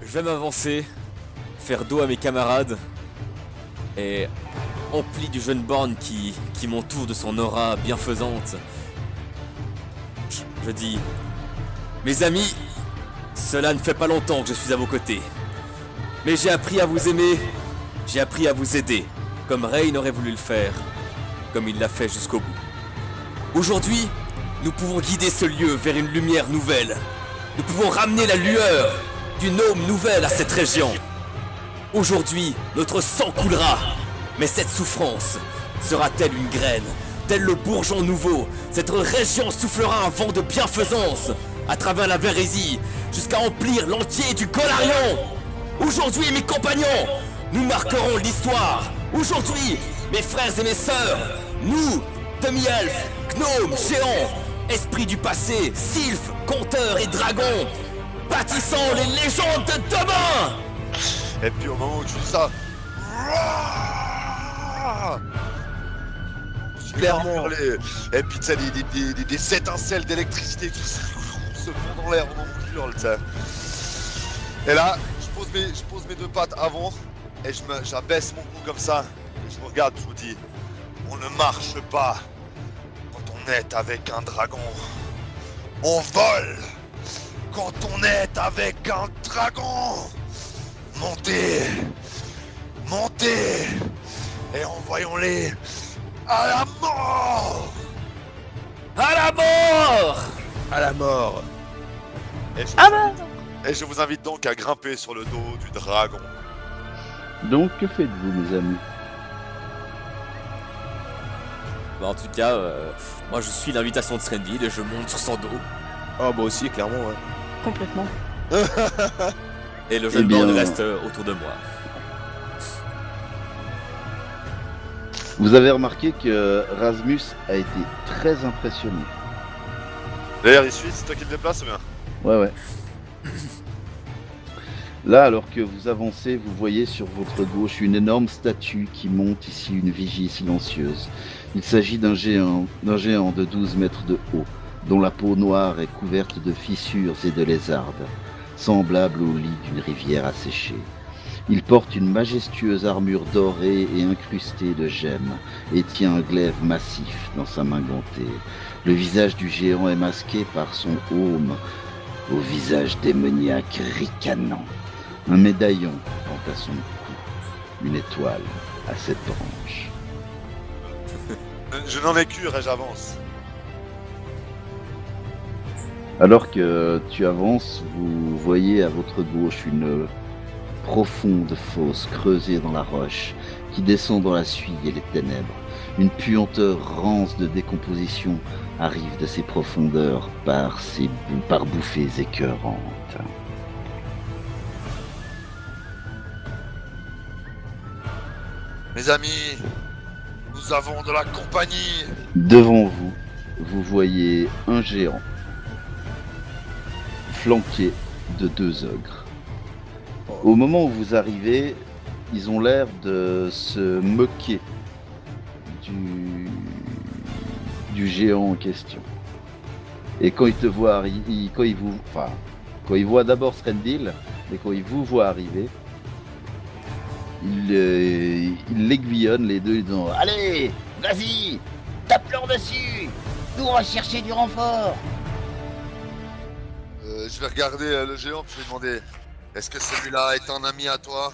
Je vais m'avancer, faire dos à mes camarades et empli du jeune borgne qui m'entoure de son aura bienfaisante. Je dis, mes amis, cela ne fait pas longtemps que je suis à vos côtés. Mais j'ai appris à vous aimer, j'ai appris à vous aider, comme Rain aurait voulu le faire, comme il l'a fait jusqu'au bout. Aujourd'hui, nous pouvons guider ce lieu vers une lumière nouvelle. Nous pouvons ramener la lueur d'une aube nouvelle à cette région. Aujourd'hui, notre sang coulera, mais cette souffrance sera-t-elle une graine, tel le bourgeon nouveau? Cette région soufflera un vent de bienfaisance à travers la Vérésie, jusqu'à emplir l'entier du Golarion. Aujourd'hui, mes compagnons, nous marquerons l'histoire. Aujourd'hui, mes frères et mes sœurs, nous, demi-elfes, gnomes, géants, esprits du passé, sylphes, conteurs et dragons, bâtissant les légendes de demain. Et puis au moment où tu dis ça, Clairement. et puis tu sais, des étincelles d'électricité qui se font dans l'air au moment où tu hurles, tu sais. Et là, je pose mes deux pattes avant et j'abaisse mon cou comme ça. Et je me regarde, je me dis, on ne marche pas quand on est avec un dragon. On vole quand on est avec un dragon. Montez, montez, et envoyons-les à la mort. À la mort! À la mort. Et je vous invite donc à grimper sur le dos du dragon. Donc, que faites-vous, mes amis? Bah en tout cas, moi je suis l'invitation de Srendil et je monte sur son dos. Oh, bah aussi, clairement, ouais. Complètement. Et le jeune bien, borgne reste autour de moi. Vous avez remarqué que Rasmus a été très impressionné. D'ailleurs, il suit, c'est toi qui le déplaces ou bien? Ouais. Là, alors que vous avancez, vous voyez sur votre gauche une énorme statue qui monte ici une vigie silencieuse. Il s'agit d'un géant de 12 mètres de haut, dont la peau noire est couverte de fissures et de lézardes, semblable au lit d'une rivière asséchée. Il porte une majestueuse armure dorée et incrustée de gemmes et tient un glaive massif dans sa main gantée. Le visage du géant est masqué par son aume, au visage démoniaque ricanant. Un médaillon pend à son cou, une étoile à 7 branches. Je n'en ai cure et j'avance. Alors que tu avances, vous voyez à votre gauche une profonde fosse creusée dans la roche qui descend dans la suie et les ténèbres. Une puanteur rance de décomposition arrive de ces profondeurs par bouffées écœurantes. Mes amis, nous avons de la compagnie. Devant vous, vous voyez un géant flanqué de 2 ogres. Au moment où vous arrivez, ils ont l'air de se moquer du géant en question. Et quand ils te voient quand ils voient d'abord Srendil, et quand ils vous voient arriver, ils l'aiguillonnent les deux, ils disent « Allez, vas-y, tape-leur dessus, nous on va chercher du renfort !» Je vais regarder le géant puis je vais demander, est-ce que celui-là est un ami à toi?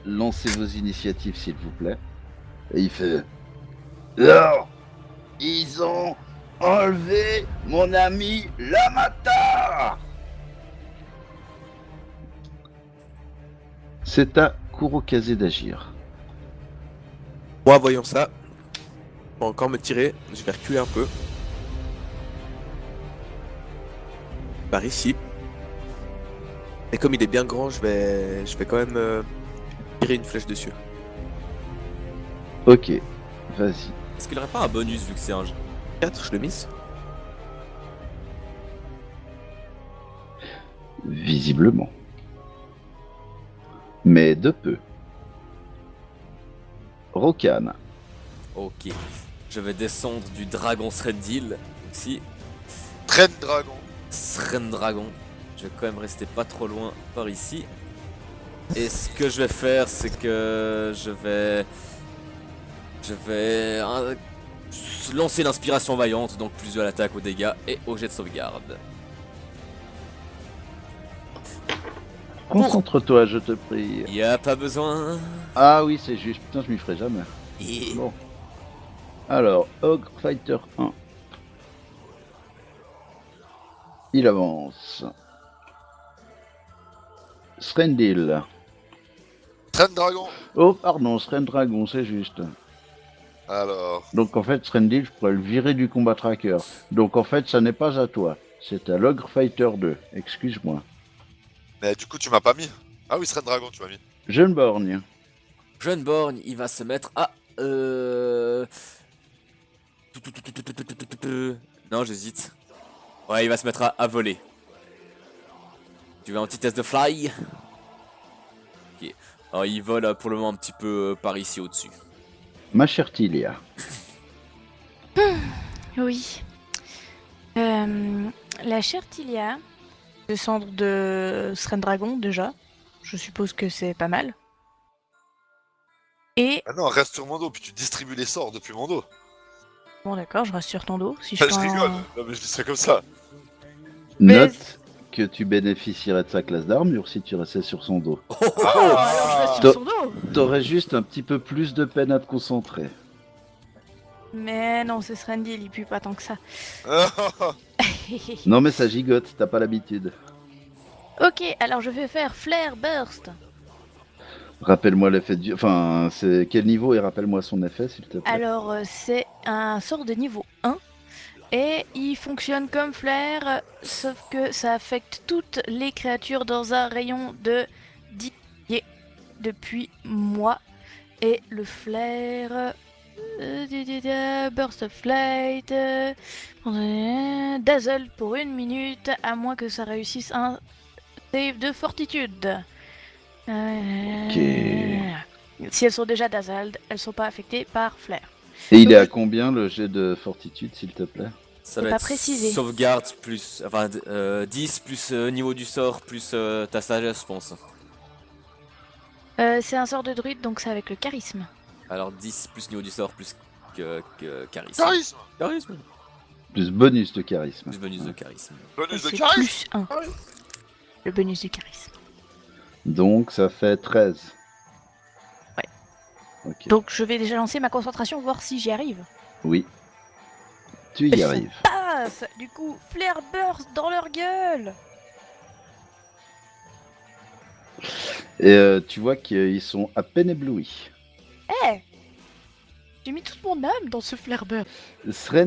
Lancez vos initiatives s'il vous plaît. Et il fait « Non, ils ont enlevé mon ami Lamata !» C'est à Kurokaze d'agir. Moi, voyant ça, je vais encore me tirer. Je vais reculer un peu. Par ici. Et comme il est bien grand, je vais quand même tirer une flèche dessus. Ok, vas-y. Est-ce qu'il aurait pas un bonus vu que c'est un... 4, je le mise. Visiblement. Mais de peu. Rokan. Ok. Je vais descendre du dragon Srendil. Ici. Traîne dragon. Sren Dragon. Je vais quand même rester pas trop loin par ici. Et ce que je vais faire, c'est que je vais lancer l'inspiration vaillante, donc plus de l'attaque, aux dégâts et au jet de sauvegarde. Concentre-toi, je te prie. Y a pas besoin. Ah oui, c'est juste. Putain, je m'y ferai jamais. Et... Bon. Alors, Ogre Fighter 1. Il avance. Srendil. Train de dragon. Oh, pardon, Dragon, c'est juste. Alors, Donc en fait, Srendil, je pourrais le virer du combat tracker. Donc en fait, ça n'est pas à toi. C'est à l'Ogre Fighter 2. Excuse-moi. mais du coup, tu m'as pas mis. Ah oui, Train de dragon, tu m'as mis. Jeune borgne. Jeune-born, il va se mettre à... Non, j'hésite. Ouais, il va se mettre à voler. Tu veux un petit test de fly? Ok. Alors, il vole pour le moment un petit peu par ici au-dessus. Ma chère Tilia. Oui. La chère Tilia, descendre de Dragon déjà. Je suppose que c'est pas mal. Et Ah non, reste sur mon dos, puis tu distribues les sorts depuis mon dos. bon d'accord, je reste sur ton dos. Si Je fais un- rigole. Non, mais je dis ça comme ça. Mais- Note que tu bénéficierais de sa classe d'armure si tu restais sur son dos. Oh, alors je reste Toi- sur son dos. T'aurais juste un petit peu plus de peine à te concentrer. Mais non, c'est Srendil, il pue pas tant que ça. Non mais ça gigote, t'as pas l'habitude. Ok, alors je vais faire Flare Burst. Rappelle-moi l'effet du... Enfin, c'est quel niveau et rappelle-moi son effet s'il te plaît. Alors c'est un sort de niveau 1. Et il fonctionne comme Flare, sauf que ça affecte toutes les créatures dans un rayon de 10 pieds depuis moi. Et le Flare... Burst of Flight... Dazzle pour 1 minute, à moins que ça réussisse un save de fortitude. Si elles sont déjà dazzled, elles sont pas affectées par Flare. Et il est à combien le jet de fortitude s'il te plaît? Ça C'est va pas être précisé. sauvegarde plus... Enfin, 10 plus niveau du sort plus ta sagesse, je pense. C'est un sort de druide, donc c'est avec le charisme. Alors 10 plus niveau du sort plus charisme. Charisme. Charisme. Plus bonus de charisme. Plus bonus de charisme. Bonus de C'est charisme. plus 1. Le bonus du charisme. Donc ça fait 13. Ouais. Ok. Donc je vais déjà lancer ma concentration, voir si j'y arrive. Oui. Tu y arrives. Passe. Du coup, Flare Burst dans leur gueule. Et tu vois qu'ils sont à peine éblouis. Eh, j'ai mis toute mon âme dans ce Flare Burst.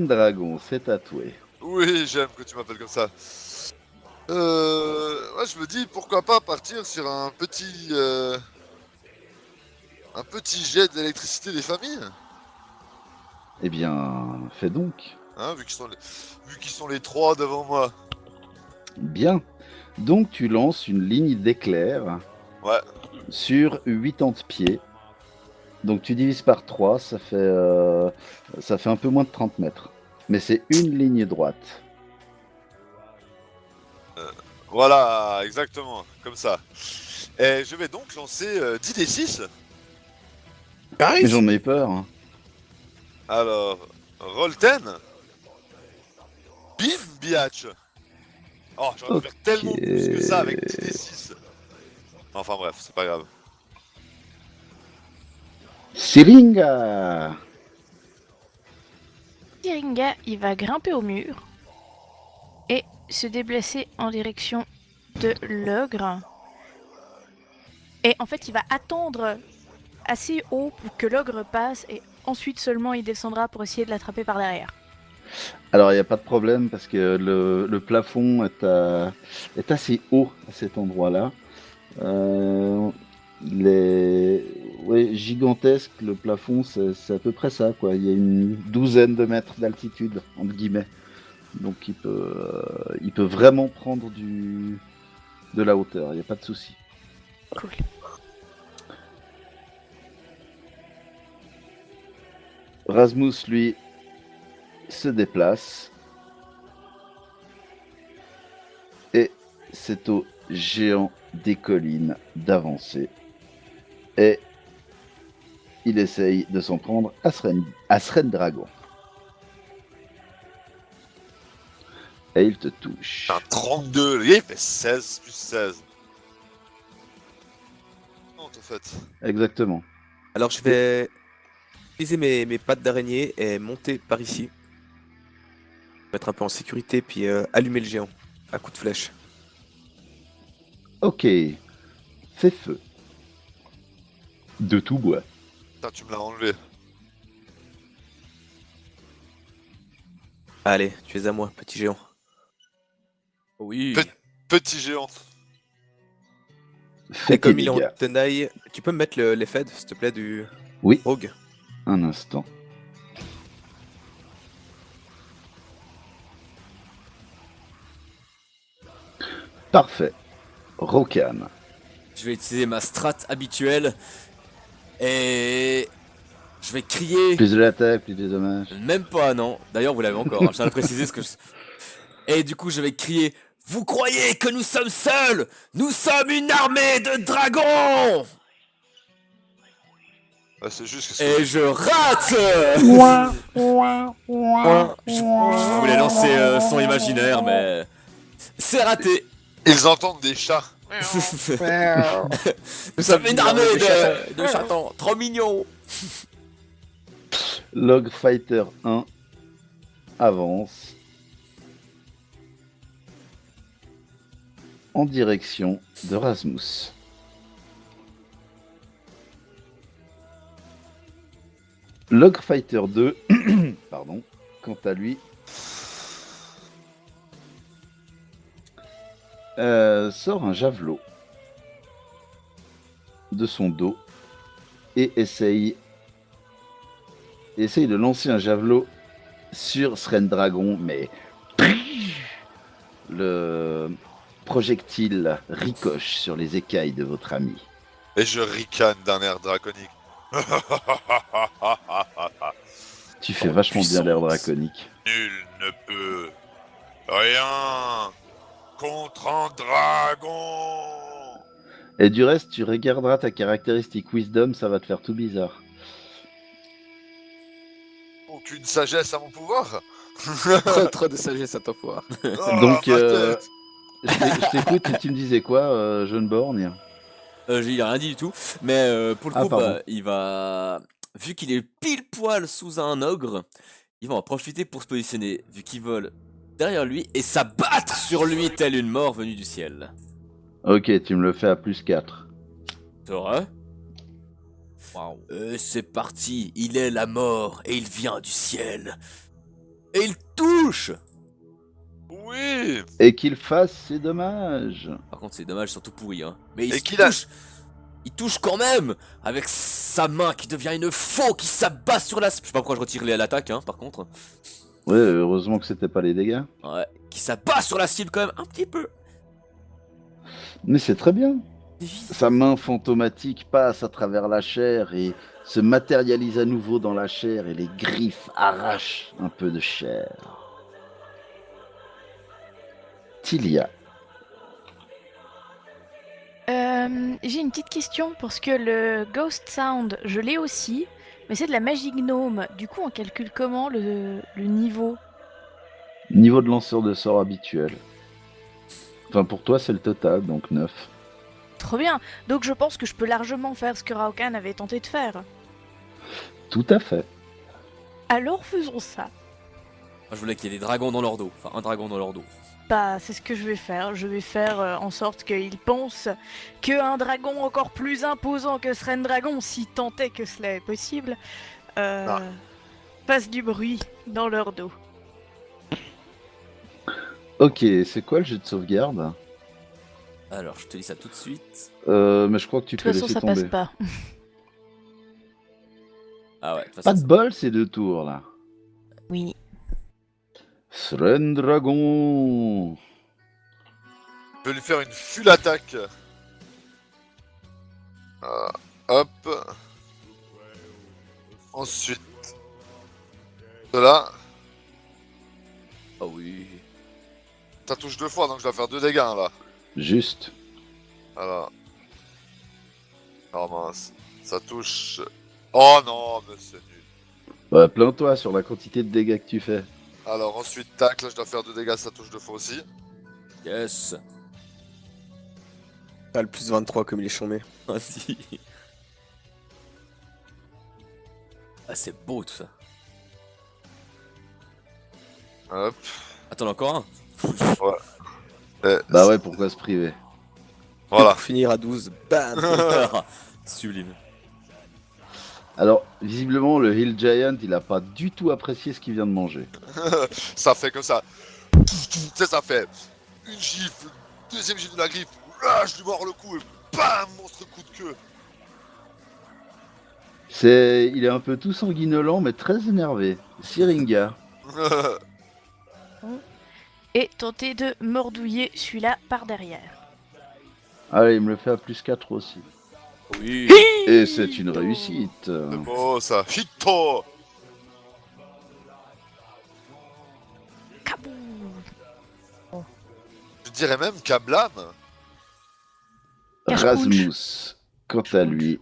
Dragon, c'est tatoué. Oui, j'aime que tu m'appelles comme ça. Ouais, je me dis pourquoi pas partir sur un petit jet d'électricité des familles, Eh bien, fais donc. hein, vu qu'ils sont les trois devant moi. Bien. Donc tu lances une ligne d'éclair Ouais. sur 80 pieds. Donc tu divises par 3, ça fait un peu moins de 30 mètres. Mais c'est une ligne droite. Voilà, exactement, comme ça. Et je vais donc lancer 10d6. Mais j'en ai peur. Hein. Alors, roll 10. Bim, biatch. Oh, j'aurais pu faire tellement plus que ça avec 10d6. Enfin bref, c'est pas grave. Siringa. Tiringa, il va grimper au mur et se déplacer en direction de l'ogre. Et en fait, il va attendre assez haut pour que l'ogre passe et ensuite seulement il descendra pour essayer de l'attraper par derrière. Alors il n'y a pas de problème parce que le plafond est assez haut à cet endroit-là. Il est gigantesque, le plafond c'est à peu près ça quoi. Il y a une douzaine de mètres d'altitude entre guillemets. Donc il peut vraiment prendre de la hauteur, il n'y a pas de souci. Cool. Rasmus lui se déplace et c'est au géant des collines d'avancer. Et il essaye de s'en prendre à Sren Dragon. Et il te touche. Un 32, le gars il fait 16 plus 16. Non, en fait. Exactement. Alors je vais utiliser mes pattes d'araignée et monter par ici. Mettre un peu en sécurité puis allumer le géant à coup de flèche. Ok. Fais feu. De tout bois. Putain, tu me l'as enlevé. Allez, tu es à moi, petit géant. Oui. Petit géant. Fais Et tes comme il est en dégâts. tenaille, tu peux me mettre l'effet, s'il te plaît, du Oui, rogue. un instant. Parfait. Rokan. Je vais utiliser ma strat habituelle. Et... Je vais crier... Plus de l'attaque, plus de dommages. Même pas, non. D'ailleurs, vous l'avez encore. Je tiens à préciser ce que je... Et du coup, je vais crier... Vous croyez que nous sommes seuls? Nous sommes une armée de dragons! Ouais, c'est juste que Et je rate! Je voulais lancer son imaginaire, mais... C'est raté. ils entendent des chats. Nous sommes une armée de chatons. Trop mignons. Log Fighter 1 avance en direction de Rasmus. Log Fighter 2, pardon, quant à lui, sort un javelot de son dos et essaye de lancer un javelot sur Sren Dragon, mais le projectile ricoche sur les écailles de votre ami. Et je ricane d'un air draconique. Tu fais vachement bien l'air draconique. Nul ne peut rien contre un dragon. Et du reste, tu regarderas ta caractéristique Wisdom, ça va te faire tout bizarre. Aucune sagesse à mon pouvoir. Trop de sagesse à ton pouvoir. Oh, Donc, ma tête. je t'écoute et tu me disais quoi, jeune borgne? J'ai rien dit du tout. Mais pour le Ah, coup, pardon. bah, il va... Vu qu'il est pile poil sous un ogre, il va en profiter pour se positionner, vu qu'il vole derrière lui, et s'abattre sur lui tel une mort venue du ciel. Ok, tu me le fais à plus 4. C'est vrai? Waouh. C'est parti, il est la mort, et il vient du ciel. Et il touche! Oui. Et qu'il fasse ses dommages. Par contre, c'est dommage, ils sont tout pourris, hein. Mais il Et qu'il a- touche! Il touche quand même! Avec sa main qui devient une faux qui s'abat sur la... Je sais pas pourquoi je retire l'attaque, hein, par contre. Ouais, heureusement que c'était pas les dégâts. Ouais, qui s'abat sur la cible quand même, un petit peu. Mais c'est très bien. Sa main fantomatique passe à travers la chair et se matérialise à nouveau dans la chair et les griffes arrachent un peu de chair. Tilia. J'ai une petite question parce que le Ghost Sound, je l'ai aussi, mais c'est de la magie gnome. Du coup, on calcule comment le niveau? Niveau de lanceur de sort habituel. Enfin, pour toi, c'est le total, donc 9. Trop bien. Donc je pense que je peux largement faire ce que Raokan avait tenté de faire. Tout à fait. Alors faisons ça. Moi, je voulais qu'il y ait des dragons dans leur dos. Enfin, un dragon dans leur dos. Bah, c'est ce que je vais faire. Je vais faire en sorte qu'ils pensent qu'un dragon encore plus imposant que Sren Dragon, si tant est que cela est possible, fasse du bruit dans leur dos. Ok, c'est quoi le jeu de sauvegarde? Alors, je te dis ça tout de suite. Mais je crois que tu De peux toute façon, laisser ça tomber. passe pas. Ah ouais, de toute Pas façon, de bol, ces 2 tours là. Oui. Sren Dragon. Je peux lui faire une full attaque. Hop. Ensuite. Cela. oh oui. Ça touche 2 fois, donc je dois faire 2 dégâts hein, là. Juste. Alors. Oh mince. Ça touche. Oh non, mais c'est nul. Bah, plains-toi sur la quantité de dégâts que tu fais. Alors ensuite, tac, là je dois faire 2 dégâts, ça touche 2 fois aussi. Yes. Ah, le plus 23 comme il est chambé. Vas-y. Ah, c'est beau tout ça. Hop. Attends, encore un. Bah ouais, pourquoi se priver? Voilà. Pour finir à 12, bam. Sublime. Alors, visiblement, le Hill Giant, il a pas du tout apprécié ce qu'il vient de manger. Ça fait comme ça. Tu sais, ça fait une gifle, deuxième gifle de la griffe. Ah, je lui mords le cou et bam, monstre coup de queue. Il est un peu tout sanguinolent, mais très énervé. Syringa. Et tenter de mordouiller celui-là par derrière. Allez, il me le fait à plus 4 aussi. Oui. Et c'est une réussite. C'est beau ça. Hito. Kaboum. Je dirais même Kablam. Rasmus, quant à lui,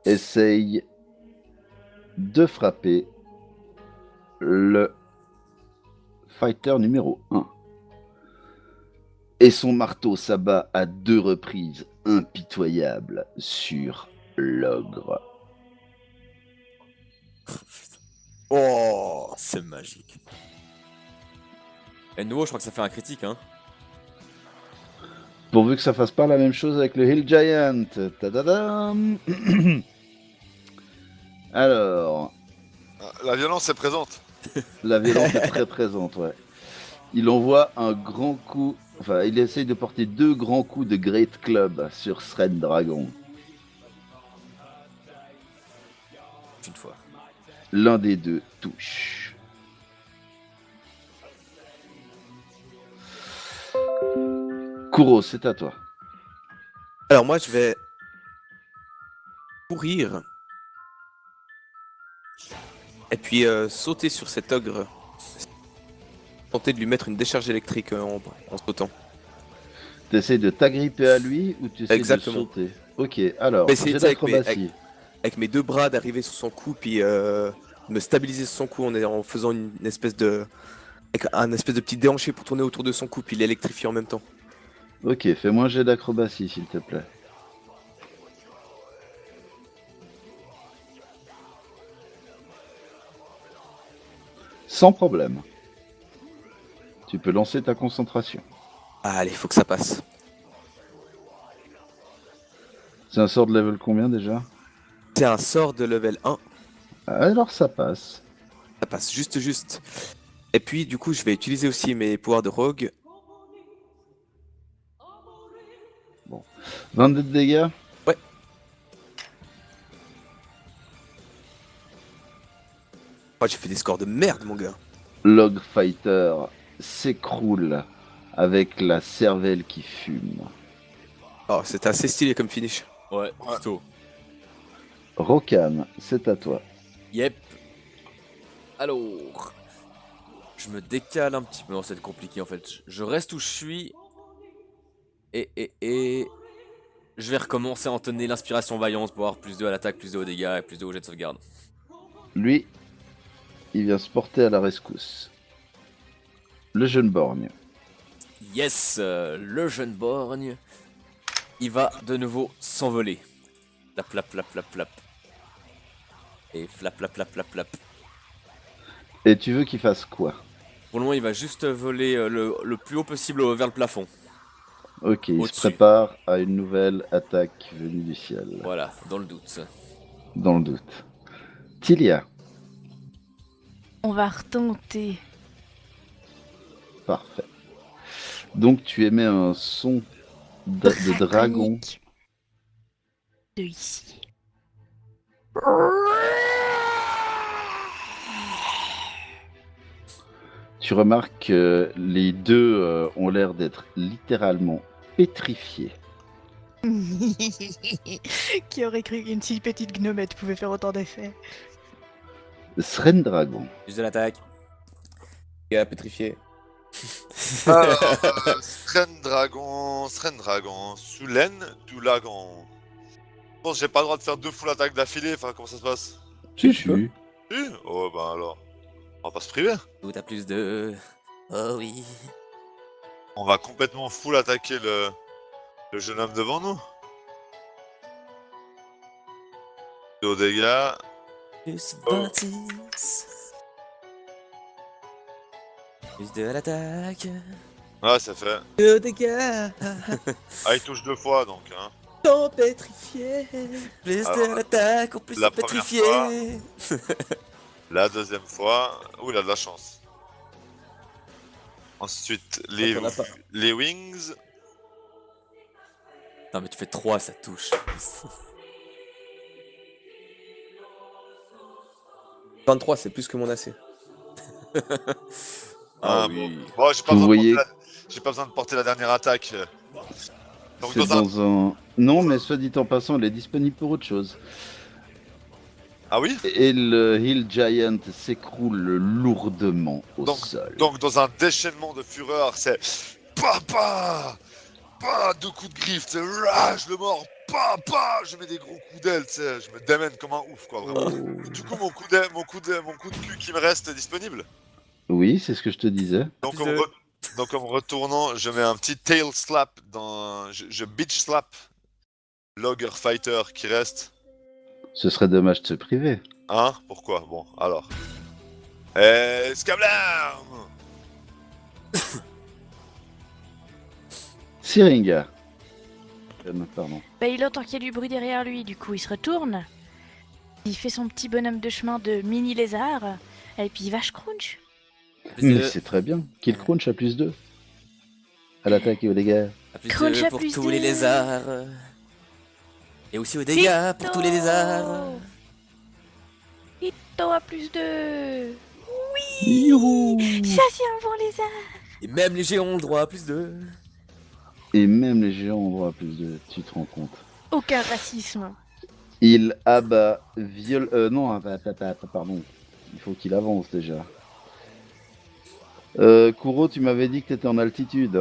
essaye de frapper le fighter numéro 1. Et son marteau s'abat à 2 reprises impitoyables sur l'ogre. Oh, c'est magique. Et nouveau, je crois que ça fait un critique, hein. Pourvu que ça fasse pas la même chose avec le Hill Giant. Tadadam. Alors, La violence est présente. la violence est très présente, ouais. Il envoie un grand coup, enfin, il essaye de porter 2 grands coups de Great Club sur Sren Dragon. Une fois. L'un des 2 touche. Kuro, c'est à toi. Alors moi je vais courir et puis sauter sur cet ogre, tenter de lui mettre une décharge électrique en sautant. T'essayes de t'agripper à lui ou tu essaies Exactement. de sauter? Ok, alors, Essayer j'ai de- avec mes- d'acrobatie. Avec mes 2 bras d'arriver sur son cou puis me stabiliser sur son cou en faisant une espèce de avec un espèce de petit déhanché pour tourner autour de son cou puis l'électrifier en même temps. Ok, fais-moi un jet d'acrobatie, s'il te plaît. Sans problème. Tu peux lancer ta concentration. Ah, allez, faut que ça passe. C'est un sort de level combien déjà? C'est un sort de level 1, Alors ça passe. ça passe juste. Et puis du coup je vais utiliser aussi mes pouvoirs de rogue. 22 de dégâts? Oh, j'ai fait des scores de merde mon gars. Log Fighter s'écroule avec la cervelle qui fume. Oh, c'était assez stylé comme finish. Ouais, plutôt. Rokan, c'est à toi. Yep. Alors. Je me décale un petit peu. Non, c'est compliqué en fait. Je reste où je suis. Et. Je vais recommencer à entonner l'inspiration vaillance pour avoir plus 2 à l'attaque, plus 2 aux dégâts et plus 2 au jet de sauvegarde. Lui, il vient se porter à la rescousse. Le jeune borgne. Yes, le jeune borgne. Il va de nouveau s'envoler. Flap, flap, flap, flap, flap. Et flap, flap, flap, flap, flap. Et tu veux qu'il fasse quoi? Pour le moment, il va juste voler le plus haut possible vers le plafond. Ok, il se Au-dessus. prépare à une nouvelle attaque venue du ciel. Voilà, dans le doute. Dans le doute. Tilia, On va retenter. parfait. Donc tu émets un son de dragon. Draconique. De ici. Tu remarques que les deux ont l'air d'être littéralement pétrifiés. Qui aurait cru qu'une si petite gnomette pouvait faire autant d'effets? Sren Dragon, Plus de l'attaque. Gars pétrifié. Alors, Sren Dragon, Soulen, Doulagan. Je pense que j'ai pas le droit de faire 2 full attaques d'affilée, enfin comment ça se passe? Si, tu peux. si. Si. Oh bah alors, on va pas se priver. Tout à plus de... Oh oui. On va complètement full attaquer le jeune homme devant nous. Au dégâts. Plus Oh. 26. Plus de l'attaque. Ouais, ça fait. De dégâts, Ah, il touche 2 fois donc, hein. tant pétrifié. Plus Alors, de l'attaque, en plus la c'est première pétrifié. La deuxième fois. Ouh, il a de la chance. Ensuite, les, Quand on a pas. les wings. Non mais tu fais 3, ça touche. 23, c'est plus que mon AC. Ah bon. oui. Bon, j'ai pas, Vous besoin de voyez- porter j'ai pas besoin de porter la dernière attaque. Donc C'est dans un... dans un... Non, mais soit dit en passant, elle est disponible pour autre chose. Ah oui? Et le Hill Giant s'écroule lourdement au Donc, sol. donc dans un déchaînement de fureur, c'est... Papa! Pas 2 coups de griffe, tu sais, je le mords, papa! Je mets des gros coups d'aile, tu sais, je me démène comme un ouf, quoi, vraiment. Du coup, mon coup de cul qui me reste est disponible. Oui, c'est ce que je te disais. Donc Plus en, de- donc en retournant, je mets un petit tail slap dans... Je bitch slap Logger Fighter qui reste. Ce serait dommage de se priver. Hein? Pourquoi? Bon, alors. Scablam! Syringa. Pardon. Bah, il entend qu'il y a du bruit derrière lui, du coup il se retourne. Il fait son petit bonhomme de chemin de mini lézard. Et puis il va crunch. Plus Mais de... c'est très bien. Kill Crunch à plus 2. À l'attaque et aux dégâts. plus Crunch de à pour plus tous les deux. lézards. Et aussi aux dégâts pour tous les lézards. Hito à plus 2. Youhou. Ça c'est un bon lézard. Et même les géants ont le droit à plus de... Et même les géants ont droit à plus 2. Tu te rends compte. Aucun racisme. Il abat non, pardon. Il faut qu'il avance déjà. Kuro, tu m'avais dit que t'étais en altitude.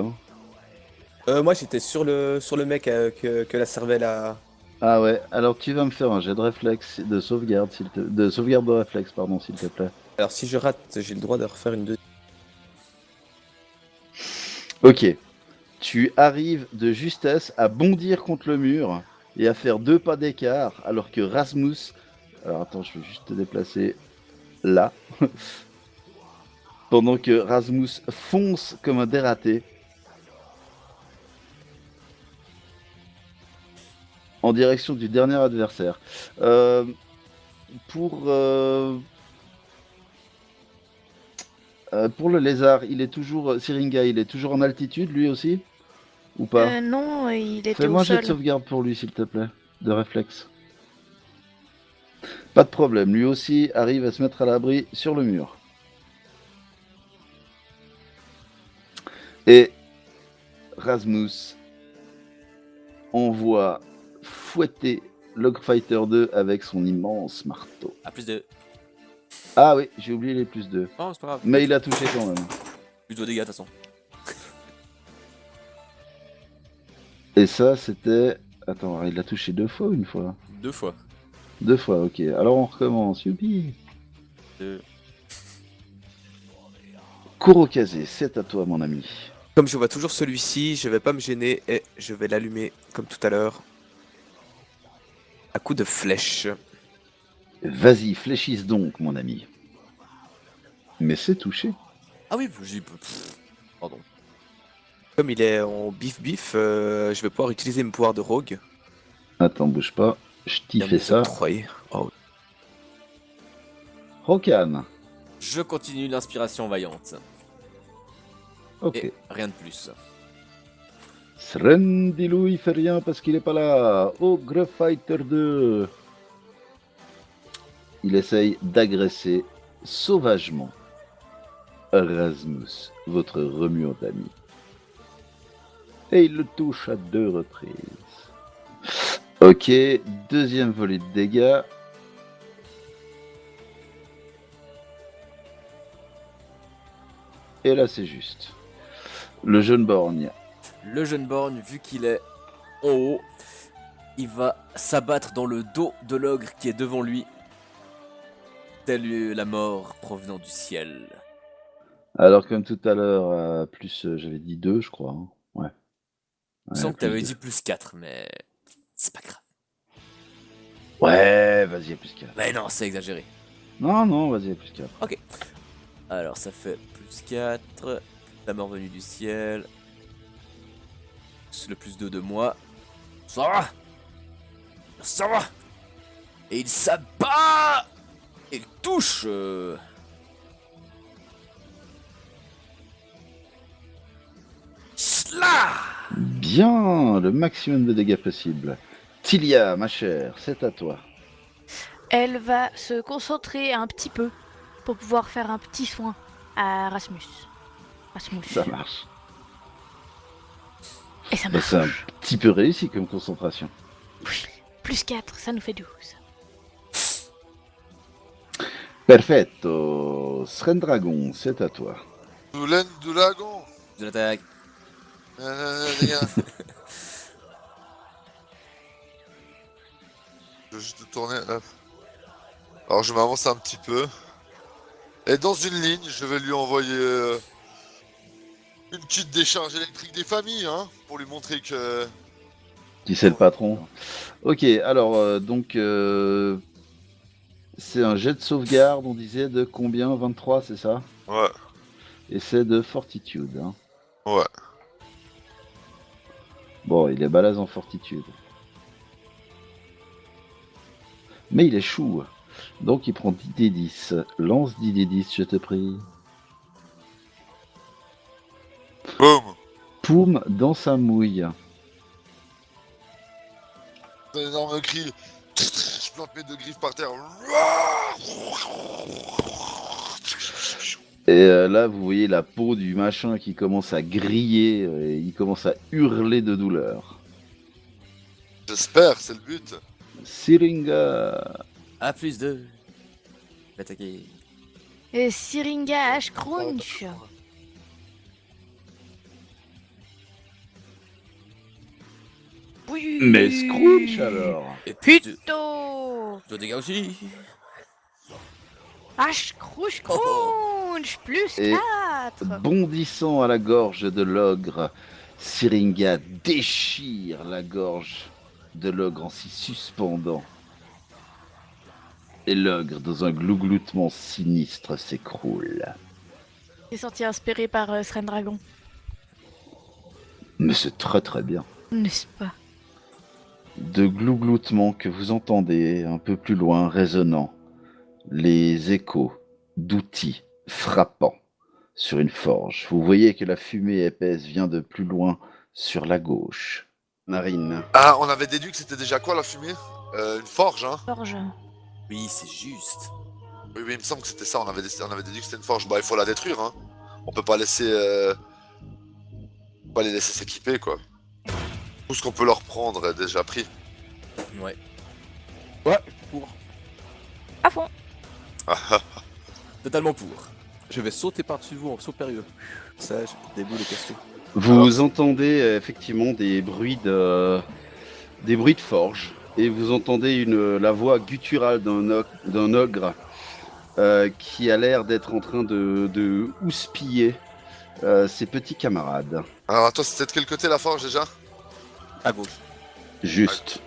Hein. Moi, j'étais sur le mec que la cervelle a. Ah ouais, alors tu vas me faire un jet de réflexe de sauvegarde, de sauvegarde de réflexe, pardon, s'il te plaît. Alors, si je rate, j'ai le droit de refaire une deuxième. Ok. Tu arrives de justesse à bondir contre le mur et à faire 2 pas d'écart, alors que Rasmus... Alors attends, je vais juste te déplacer là. Pendant que Rasmus fonce comme un dératé. En direction du dernier adversaire. Pour le lézard, il est toujours... Syringa, il est toujours en altitude, lui aussi? Ou pas? Non, il était Fais-moi au un jet de sol. sauvegarde pour lui, s'il te plaît, de réflexe. Pas de problème, lui aussi arrive à se mettre à l'abri sur le mur. Et Rasmus envoie fouetter Logfighter 2 avec son immense marteau. À plus de... Ah oui, j'ai oublié les plus 2. Oh, c'est pas grave. Mais il a touché quand même. Plus de dégâts de toute façon. Et ça, c'était... Attends, il a touché 2 fois ou une fois? 2 fois. 2 fois, ok. Alors on recommence, youpi. Deux. Kurokaze, c'est à toi, mon ami. Comme je vois toujours celui-ci, je vais pas me gêner et je vais l'allumer comme tout à l'heure. À coup de flèche. Vas-y, fléchisse donc, mon ami. Mais c'est touché. Ah oui, j'y peux... Pardon. Comme il est en bif-bif, je vais pouvoir utiliser mes pouvoirs de rogue. Attends, bouge pas. Je t'y Bien fais me ça. octroyer. Oh. Rokan. Je continue l'inspiration vaillante. Ok. Et rien de plus. Srendilou, il fait rien parce qu'il est pas là. Ogre Fighter 2. Il essaye d'agresser sauvagement Rasmus, votre remuant ami. Et il le touche à 2 reprises. Ok, deuxième volée de dégâts. Et là, c'est juste. Le jeune borgne. Le jeune borgne, vu qu'il est en haut, il va s'abattre dans le dos de l'ogre qui est devant lui, telle la mort provenant du ciel. Alors comme tout à l'heure, plus j'avais dit 2 je crois. Hein. Ouais. Il me semble que plus t'avais deux. dit plus 4, mais c'est pas grave. Ouais, vas-y, à plus 4. Mais non, c'est exagéré. Non, vas-y, à plus 4. Alors ça fait plus 4, la mort venue du ciel, le plus 2 de moi. Ça va. Ça va. Et il s'abat. Et il touche. Là. Bien, le maximum de dégâts possible. Tilia, ma chère, c'est à toi. Elle va se concentrer un petit peu pour pouvoir faire un petit soin à Rasmus. Ça marche. Et ça Bah, marche. c'est un petit peu réussi comme concentration. Plus 4, ça nous fait 12. Perfetto. Srendragon, c'est à toi. Doulen de lagon. De l'attaque. Les gars. Je vais juste tourner. Hop. Alors je m'avance un petit peu. Et dans une ligne, je vais lui envoyer une petite décharge électrique des familles, hein, pour lui montrer que. Qui c'est le patron? Ok, alors donc c'est un jet de sauvegarde, on disait de combien? 23, c'est ça? Ouais, Et c'est de fortitude. Hein. ouais. Bon, il est balèze en fortitude. Mais il est chou. Donc il prend 10d10. Lance 10d10, je te prie. Boum. Poum dans sa mouille. Un énorme cri. Je plante mes 2 griffes par terre. Et là, vous voyez la peau du machin qui commence à griller. Et il commence à hurler de douleur. J'espère, c'est le but. Syringa. A plus 2. Attaquer. Et Syringa H Crunch. Oui. Mais Scrooge alors. Et puis Puto. je dégâts aussi. H Crunch Oh. Crunch. Plus Et 4. bondissant à la gorge de l'ogre, Syringa déchire la gorge de l'ogre en s'y suspendant. Et l'ogre, dans un glougloutement sinistre, s'écroule. J'ai senti inspiré par Srendragon. Mais c'est très très bien. N'est-ce pas? De glougloutements que vous entendez un peu plus loin résonnant, les échos d'outils frappant sur une forge. Vous voyez que la fumée épaisse vient de plus loin sur la gauche. Narine. Ah, on avait déduit que c'était déjà quoi la fumée? Une forge, hein? Forge. Oui, c'est juste. Oui, il me semble que c'était ça. On avait déduit que c'était une forge. Bah, il faut la détruire, hein. On peut pas laisser. Pas les laisser s'équiper, quoi. Tout ce qu'on peut leur prendre est déjà pris. Ouais. Ouais, pour. À fond. Totalement pour. Je vais sauter par-dessus vous en saut périlleux. Ça, je déboule les questions. Vous entendez effectivement des bruits de forge et vous entendez la voix gutturale d'un ogre qui a l'air d'être en train de houspiller ses petits camarades. Alors, attends, c'était de quel côté la forge déjà? À gauche. Juste,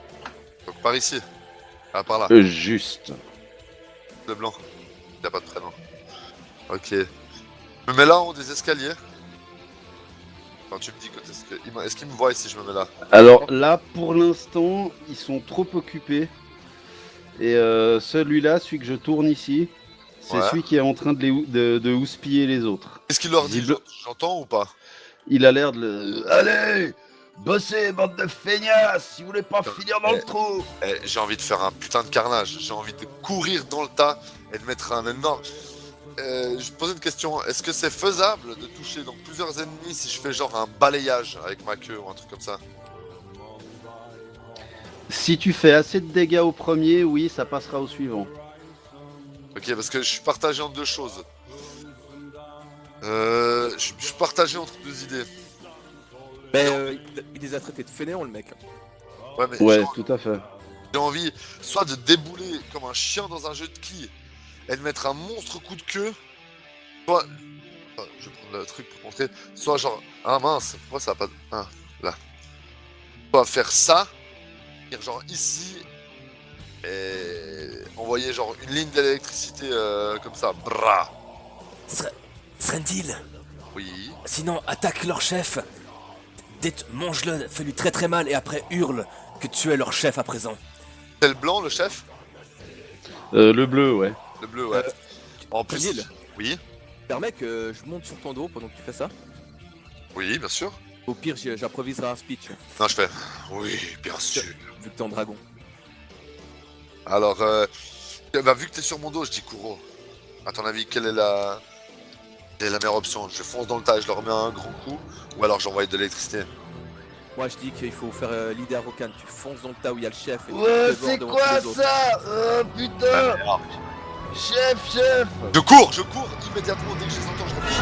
Donc, par ici. Ah, par là. juste. Le blanc. Il a pas de prénom. Ok. Je me mets là en haut des escaliers. Enfin, tu me dis que est-ce qu'il me voit si je me mets là? Alors là, pour l'instant, ils sont trop occupés. Et celui-là, celui que je tourne ici, c'est Ouais. celui qui est en train de houspiller les autres. Qu'est-ce qu'il leur dit? Visible- J'entends ou pas? Il a l'air de le... Allez, bossez, bande de feignasses, si vous voulez pas finir dans le trou. J'ai envie de faire un putain de carnage. J'ai envie de courir dans le tas et de mettre un énorme. Je te posais une question. Est-ce que c'est faisable de toucher donc plusieurs ennemis si je fais genre un balayage avec ma queue ou un truc comme ça? Si tu fais assez de dégâts au premier, oui, ça passera au suivant. Ok, parce que je suis partagé entre deux choses. Je suis partagé entre deux idées. Il les a traités de fainéants, le mec. Ouais, mais Ouais, genre, tout à fait. j'ai envie soit de débouler comme un chien dans un jeu de quilles et de mettre un monstre coup de queue, soit. Attends, je vais prendre le truc pour montrer. Soit genre. Ah mince, pourquoi ça va pas. Ah, là. Soit faire ça, venir genre ici, et envoyer genre une ligne d'électricité comme ça. Bra. Srendil, Oui. sinon attaque leur chef. Mange-le, fais-lui très très mal et après hurle que tu es leur chef à présent. C'est le blanc, le chef? Le bleu, ouais. Le bleu, ouais. En plus. Srendil, Oui. permets que je monte sur ton dos pendant que tu fais ça. Oui, bien sûr. Au pire, j'improviserai un speech, Non, je fais. Oui, bien sûr. vu que t'es en dragon. Alors, bah, vu que t'es sur mon dos, je dis Kuro. À ton avis, quelle est la meilleure option? Je fonce dans le tas et je leur mets un grand coup, ou alors j'envoie de l'électricité? Moi, je dis qu'il faut faire leader Rokan. Tu fonces dans le tas où il y a le chef. Et tu Ouais, te c'est débordes quoi devant tous les autres. ça? Putain! Chef! Je cours immédiatement dès que je les entends, je réfléchis.